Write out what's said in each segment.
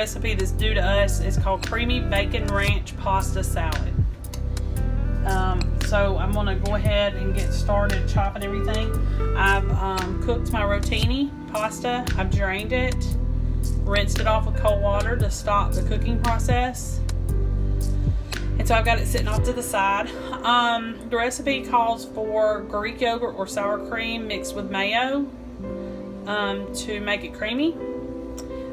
recipe that's due to us. It's called Creamy Bacon Ranch Pasta Salad. So I'm going to go ahead and get started chopping everything. I've cooked my rotini pasta. I've drained it, rinsed it off with cold water to stop the cooking process. And so I've got it sitting off to the side. The recipe calls for Greek yogurt or sour cream mixed with mayo to make it creamy.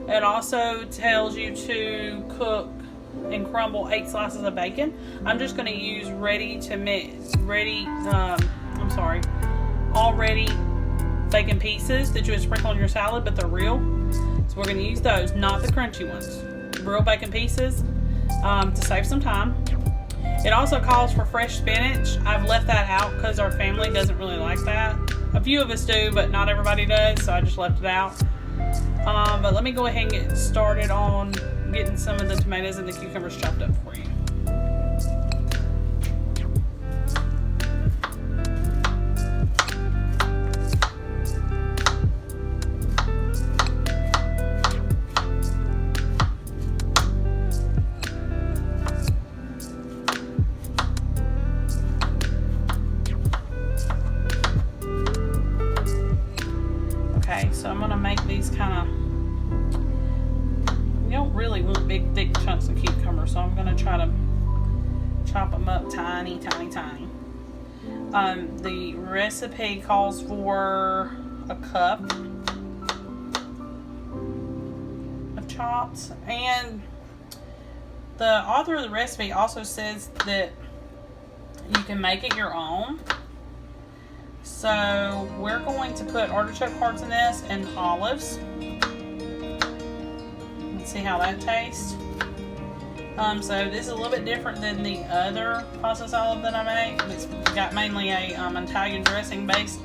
It also tells you to cook and crumble 8 slices of bacon. I'm just going to use already bacon pieces that you would sprinkle on your salad, but they're real. So we're going to use those, not the crunchy ones. Real bacon pieces to save some time. It also calls for fresh spinach. I've left that out because our family doesn't really like that. A few of us do, but not everybody does, so I just left it out. But let me go ahead and get started on getting some of the tomatoes and the cucumbers chopped up for you. Okay, so I'm going to make these kind of, you don't really want big thick chunks of cucumber, so I'm going to try to chop them up tiny. The recipe calls for a cup of chops, and the author of the recipe also says that you can make it your own. So we're going to put artichoke hearts in this and olives. Let's see how that tastes. So this is a little bit different than the other pasta salad that I make. It's got mainly a Italian dressing based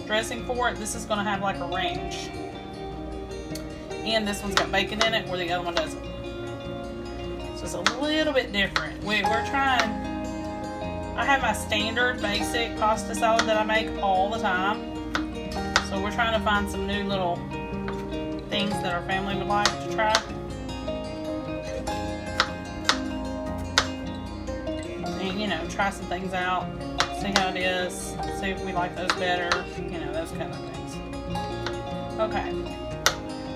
dressing for it. This is going to have like a ranch. And this one's got bacon in it where the other one doesn't. So it's a little bit different. We're trying... I have my standard basic pasta salad that I make all the time. So we're trying to find some new little things that our family would like to try. And, you know, try some things out. See how it is. See if we like those better. You know, those kind of things. Okay.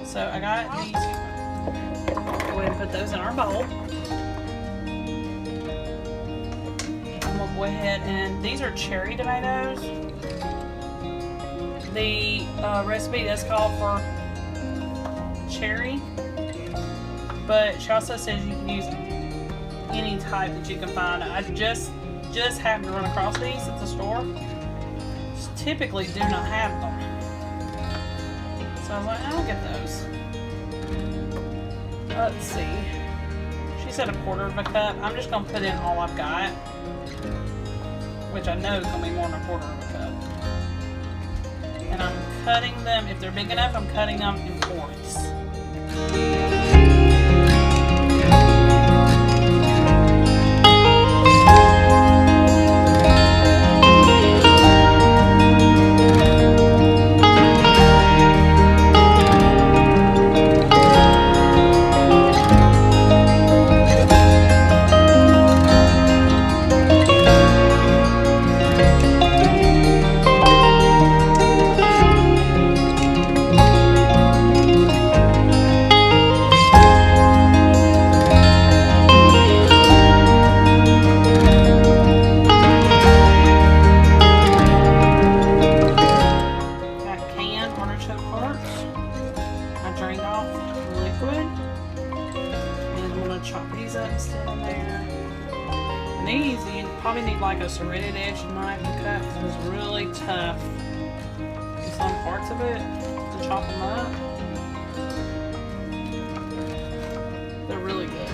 So I got these. Go ahead and put those in our bowl. Go ahead, and these are cherry tomatoes. The recipe does call for cherry, but she also says you can use any type that you can find. I just happened to run across these at the store. Just typically do not have them, so I was like, I'll get those. Let's see. She said 1/4 cup. I'm just gonna put in all I've got, which I know is going to be more than 1/4 cup. And I'm cutting them, if they're big enough, I'm cutting them in 4ths. Probably need like a serrated edge knife to cut because it's really tough in some parts of it to chop them up. They're really good.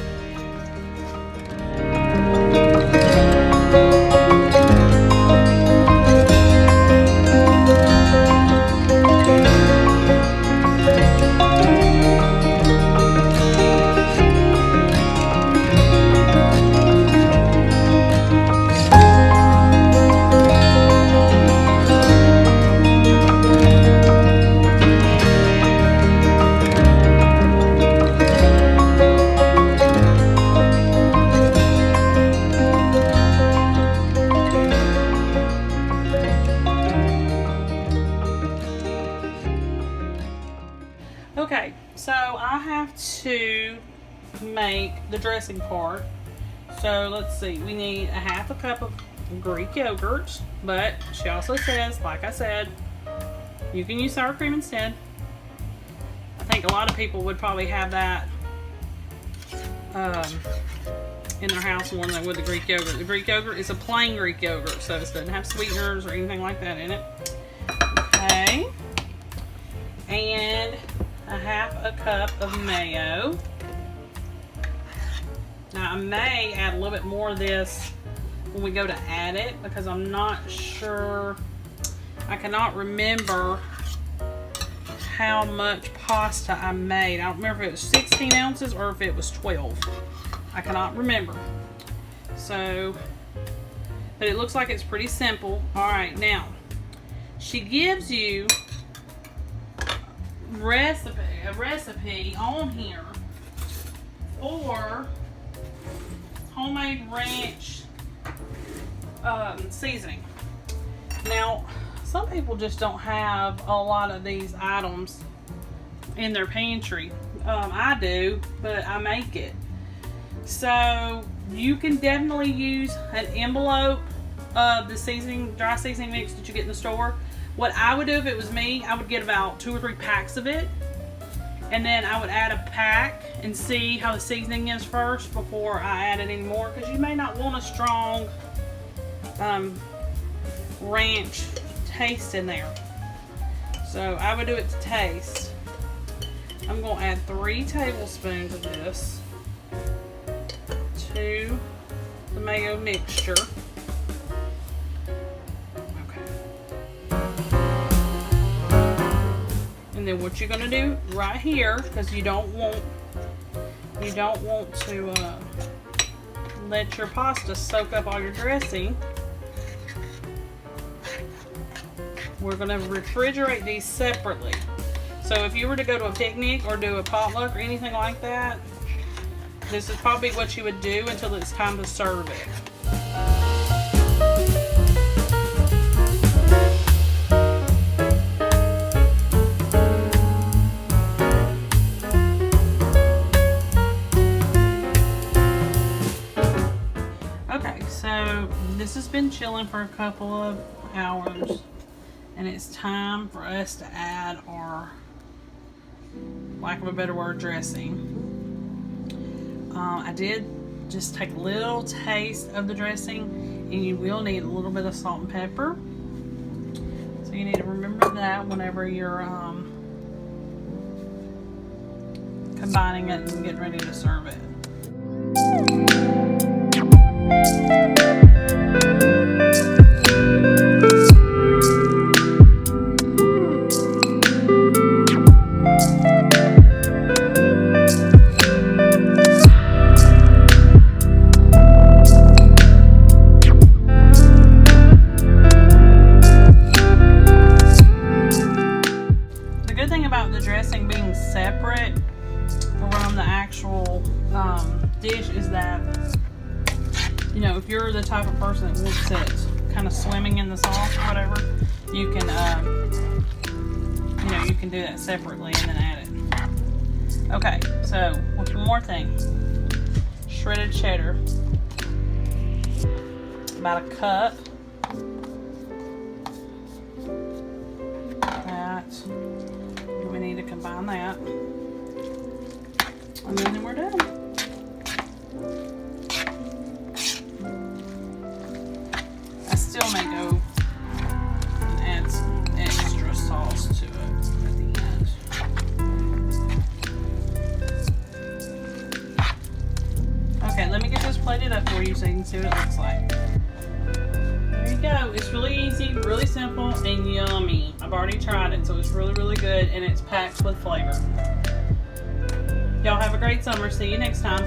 Okay, so I have to make the dressing part. So let's see, we need a half a cup of Greek yogurt, but she also says, like I said, you can use sour cream instead. I think a lot of people would probably have that in their house more than with the Greek yogurt. The Greek yogurt is a plain Greek yogurt, so it doesn't have sweeteners or anything like that in it. Okay, and a half a cup of mayo. Now I may add a little bit more of this when we go to add it, because I'm not sure, I cannot remember how much pasta I made. I don't remember if it was 16 ounces or if it was 12. I cannot remember. So, but it looks like it's pretty simple. Alright, now, she gives you a recipe on here for homemade ranch seasoning. Now, some people just don't have a lot of these items in their pantry. I do, but I make it. So you can definitely use an envelope of the seasoning, dry seasoning mix that you get in the store. What I would do if it was me, I would get about 2 or 3 packs of it, and then I would add a pack and see how the seasoning is first before I added any more, because you may not want a strong ranch taste in there. So I would do it to taste. I'm going to add 3 tablespoons of this to the mayo mixture. And then what you're going to do right here, because you don't want to let your pasta soak up all your dressing. We're going to refrigerate these separately. So if you were to go to a picnic or do a potluck or anything like that, this is probably what you would do until it's time to serve it. So this has been chilling for a couple of hours, and it's time for us to add our, lack of a better word, dressing. I did just take a little taste of the dressing, and you will need a little bit of salt and pepper. So you need to remember that whenever you're combining it and getting ready to serve it. The good thing about the dressing being separate from the actual dish is that, you know, if you're the type of person that wants it kind of swimming in the sauce or whatever, you can, you know, you can do that separately and then add it. Okay, so one more thing. Shredded cheddar. About a cup. That. We need to combine that. And then we're done. I still may go and add some extra sauce to it at the end. Okay, let me get this plated up for you so you can see what it looks like. There you go. It's really easy, really simple, and yummy. I've already tried it, so it's really, really good, and it's packed with flavor. Y'all have a great summer. See you next time.